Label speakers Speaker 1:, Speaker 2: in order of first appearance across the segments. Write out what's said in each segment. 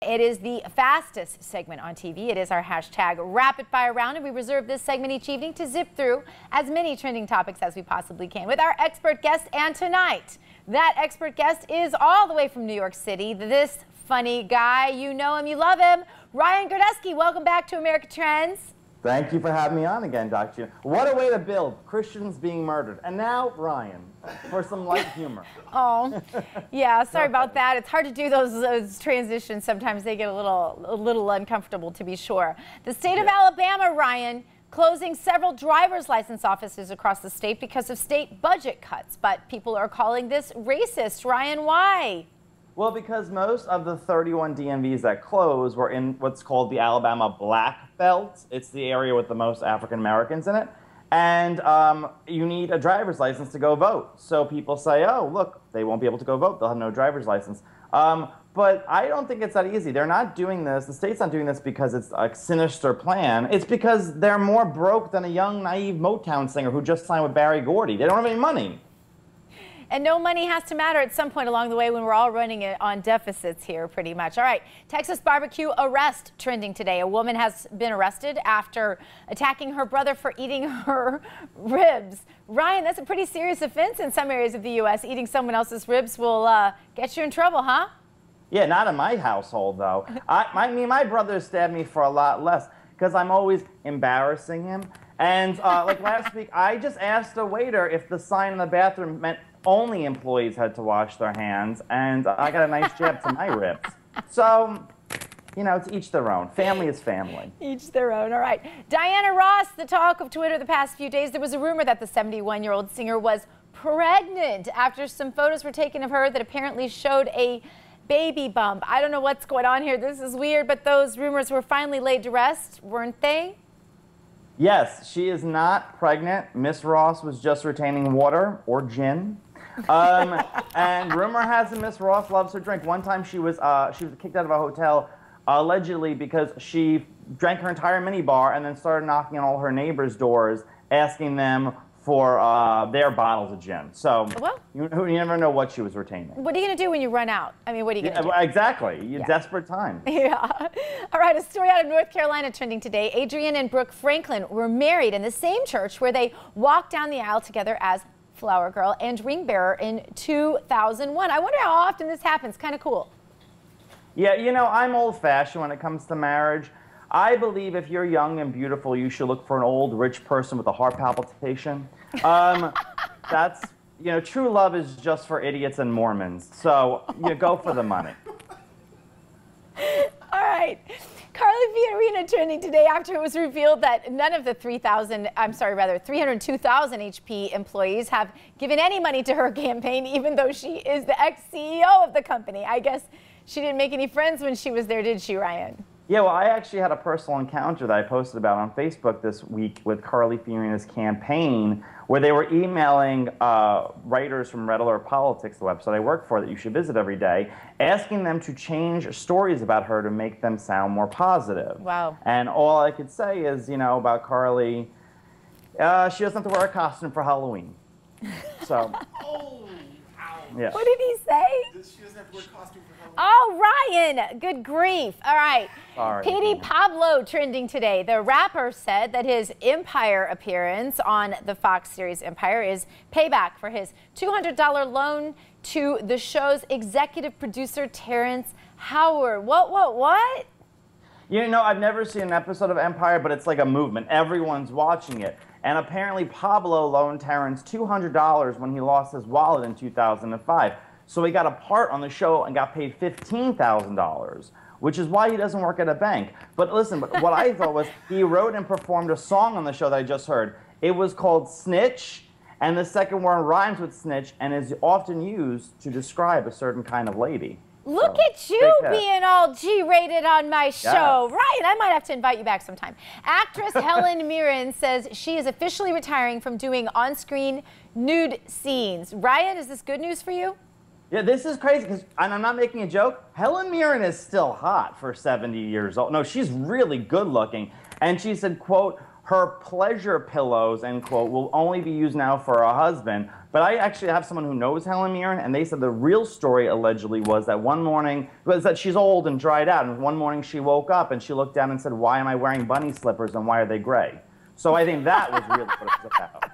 Speaker 1: It is the fastest segment on TV. It is our hashtag rapid fire round, and we reserve this segment each evening to zip through as many trending topics as we possibly can with our expert guest. And tonight, that expert guest is all the way from New York City. This funny guy, you know him, you love him, Ryan Girdusky. Welcome back to America Trends.
Speaker 2: Thank you for having me on again, Dr. Gina. What a way to build. Christians being murdered. And now, Ryan, for some light humor.
Speaker 1: Oh, yeah, sorry about that. It's hard to do those transitions. Sometimes they get a little uncomfortable, to be sure. The state of Alabama, Ryan, closing several driver's license offices across the state because of state budget cuts. But people are calling this racist. Ryan, why?
Speaker 2: Well, because most of the 31 DMVs that closed were in what's called the Alabama Black Belt. It's the area with the most African Americans in it. And you need a driver's license to go vote. So people say, oh, look, they won't be able to go vote. They'll have no driver's license. But I don't think it's that easy. They're not doing this. The state's not doing this because it's a sinister plan. It's because they're more broke than a young, naive Motown singer who just signed with Barry Gordy. They don't have any money.
Speaker 1: And no money has to matter at some point along the way when we're all running it on deficits here, pretty much. All right, Texas barbecue arrest trending today. A woman has been arrested after attacking her brother for eating her ribs. Ryan, that's a pretty serious offense in some areas of the U.S. Eating someone else's ribs will get you in trouble, huh?
Speaker 2: Yeah, not in my household, though. My brother stabbed me for a lot less because I'm always embarrassing him. And like last week, I just asked a waiter if the sign in the bathroom meant only employees had to wash their hands, and I got a nice jab to my ribs. So, you know, it's each their own. Family is family.
Speaker 1: Each their own. All right. Diana Ross, the talk of Twitter the past few days. There was a rumor that the 71-year-old singer was pregnant after some photos were taken of her that apparently showed a baby bump. I don't know what's going on here. This is weird, but those rumors were finally laid to rest, weren't they?
Speaker 2: Yes, she is not pregnant. Miss Ross was just retaining water or gin. And rumor has it Miss Ross loves her drink. One time she was kicked out of a hotel allegedly because she drank her entire minibar and then started knocking on all her neighbors' doors asking them for their bottles of gin. So
Speaker 1: well,
Speaker 2: you never know what she was retaining.
Speaker 1: What are you going to do when you run out? I mean, what are you going to do?
Speaker 2: Exactly. Desperate time.
Speaker 1: Yeah. All right, a story out of North Carolina trending today. Adrian and Brooke Franklin were married in the same church where they walked down the aisle together as flower girl and ring bearer in 2001. I wonder how often this happens. Kind of cool.
Speaker 2: Yeah, you know, I'm old-fashioned when it comes to marriage. I believe if you're young and beautiful, you should look for an old, rich person with a heart palpitation. That's, you know, true love is just for idiots and Mormons. So you go for the money.
Speaker 1: All right. Carly Fiorina trending today after it was revealed that none of the 302,000 HP employees have given any money to her campaign, even though she is the ex-CEO of the company. I guess she didn't make any friends when she was there, did she, Ryan?
Speaker 2: Yeah, well, I actually had a personal encounter that I posted about on Facebook this week with Carly Fiorina's campaign, where they were emailing writers from Red Alert Politics, the website I work for that you should visit every day, asking them to change stories about her to make them sound more positive.
Speaker 1: Wow.
Speaker 2: And all I could say is, you know, about Carly, she doesn't have to wear a costume for Halloween. So.
Speaker 3: Oh, ow.
Speaker 2: Yeah.
Speaker 1: What did he say?
Speaker 3: She doesn't have to wear a costume for Halloween.
Speaker 1: Oh, Ryan, good grief. All right.
Speaker 2: Sorry.
Speaker 1: Petey Pablo trending today. The rapper said that his Empire appearance on the Fox series Empire is payback for his $200 loan to the show's executive producer, Terrence Howard. What?
Speaker 2: You know, I've never seen an episode of Empire, but it's like a movement. Everyone's watching it. And apparently Pablo loaned Terrence $200 when he lost his wallet in 2005. So he got a part on the show and got paid $15,000, which is why he doesn't work at a bank. But listen, what I thought was he wrote and performed a song on the show that I just heard. It was called Snitch, and the second word rhymes with snitch and is often used to describe a certain kind of lady.
Speaker 1: Look at you being all G-rated on my show. Ryan, I might have to invite you back sometime. Actress Helen Mirren says she is officially retiring from doing on-screen nude scenes. Ryan, is this good news for you?
Speaker 2: Yeah, this is crazy, because I'm not making a joke. Helen Mirren is still hot for 70 years old. No, she's really good looking. And she said, quote, her pleasure pillows, end quote, will only be used now for her husband, But I actually have someone who knows Helen Mirren, and they said the real story allegedly was that one morning, was that she's old and dried out, and one morning she woke up and she looked down and said, why am I wearing bunny slippers and why are they gray? So I think that was really what it was about.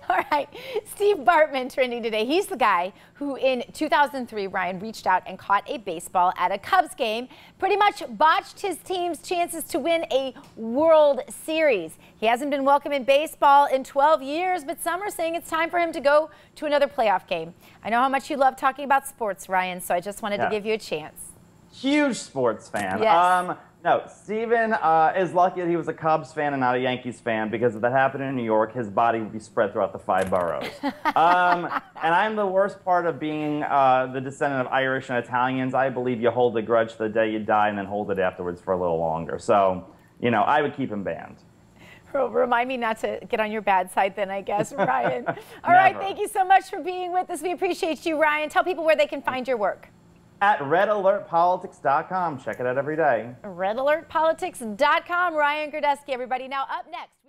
Speaker 1: All right, Steve Bartman trending today. He's the guy who in 2003, Ryan, reached out and caught a baseball at a Cubs game, pretty much botched his team's chances to win a World Series. He hasn't been welcome in baseball in 12 years, but some are saying it's time for him to go to another playoff game. I know how much you love talking about sports, Ryan, so I just wanted to give you a chance.
Speaker 2: Huge sports fan.
Speaker 1: Yes.
Speaker 2: No, Steven is lucky that he was a Cubs fan and not a Yankees fan, because if that happened in New York, his body would be spread throughout the 5 boroughs. And I'm the worst part of being the descendant of Irish and Italians. I believe you hold a grudge to the day you die and then hold it afterwards for a little longer. So, you know, I would keep him banned.
Speaker 1: Remind me not to get on your bad side then, I guess, Ryan. All right, thank you so much for being with us. We appreciate you, Ryan. Tell people where they can find your work.
Speaker 2: At redalertpolitics.com. Check it out every day.
Speaker 1: redalertpolitics.com. Ryan Girdusky, everybody. Now, up next.